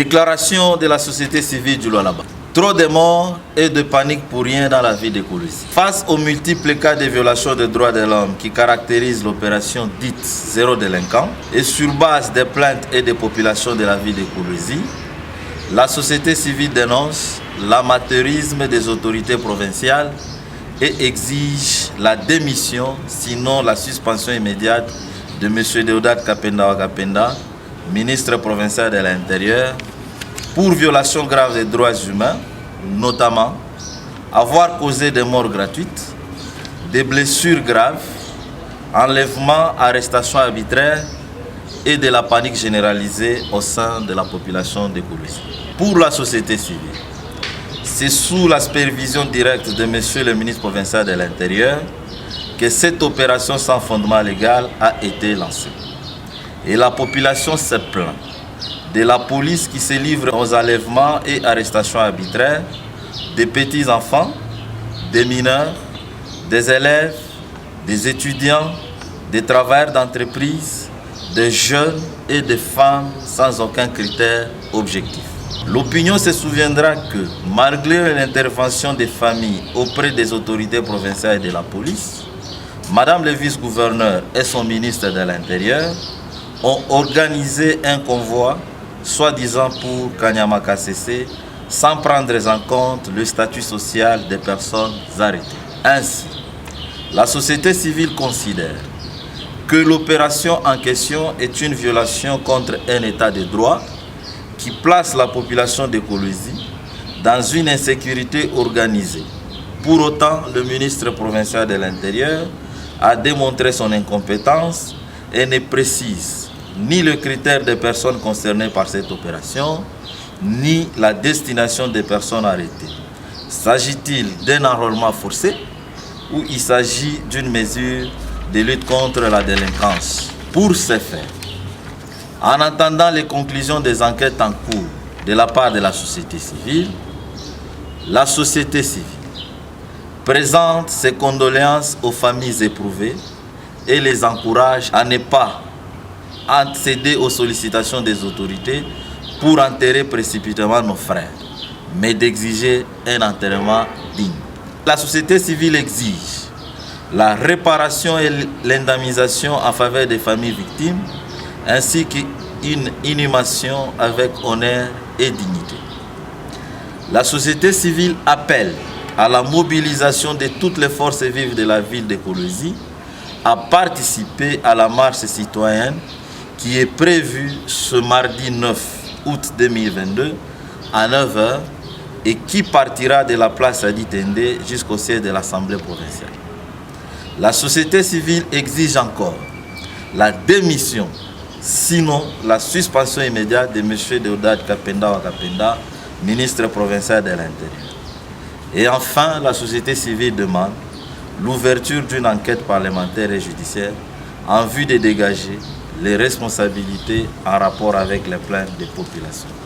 Déclaration de la société civile du Lualaba. Trop de morts et de panique pour rien dans la ville de Kolwezi. Face aux multiples cas de violations des droits de l'homme qui caractérisent l'opération dite Zéro délinquant et sur base des plaintes et des populations de la ville de Kolwezi, la société civile dénonce l'amateurisme des autorités provinciales et exige la démission, sinon la suspension immédiate de M. Deodat Kapenda Wakapenda, ministre provincial de l'Intérieur, pour violation grave des droits humains, notamment avoir causé des morts gratuites, des blessures graves, enlèvement, arrestation arbitraire et de la panique généralisée au sein de la population de Kolwezi. Pour la société civile, c'est sous la supervision directe de M. le ministre provincial de l'Intérieur que cette opération sans fondement légal a été lancée. Et la population se plaint de la police qui se livre aux enlèvements et arrestations arbitraires des petits-enfants, des mineurs, des élèves, des étudiants, des travailleurs d'entreprise, des jeunes et des femmes sans aucun critère objectif. L'opinion se souviendra que, malgré l'intervention des familles auprès des autorités provinciales et de la police, Madame le vice-gouverneur et son ministre de l'Intérieur ont organisé un convoi, soi-disant pour Kanyama KCC, sans prendre en compte le statut social des personnes arrêtées. Ainsi, la société civile considère que l'opération en question est une violation contre un état de droit qui place la population de Kolwezi dans une insécurité organisée. Pour autant, le ministre provincial de l'Intérieur a démontré son incompétence et ne précise ni le critère des personnes concernées par cette opération, ni la destination des personnes arrêtées. S'agit-il d'un enrôlement forcé ou il s'agit d'une mesure de lutte contre la délinquance? Pour ce faire, en attendant les conclusions des enquêtes en cours de la part de la société civile présente ses condoléances aux familles éprouvées et les encourage à ne pas accéder aux sollicitations des autorités pour enterrer précipitamment nos frères, mais d'exiger un enterrement digne. La société civile exige la réparation et l'indemnisation en faveur des familles victimes, ainsi qu'une inhumation avec honneur et dignité. La société civile appelle à la mobilisation de toutes les forces vives de la ville de Kolwezi à participer à la marche citoyenne qui est prévue ce mardi 9 août 2022 à 9 h et qui partira de la place Adi Tende jusqu'au siège de l'Assemblée provinciale. La société civile exige encore la démission, sinon la suspension immédiate de M. Deodat Kapenda Wakapenda, ministre provincial de l'Intérieur. Et enfin, la société civile demande l'ouverture d'une enquête parlementaire et judiciaire en vue de dégager les responsabilités en rapport avec les plaintes des populations.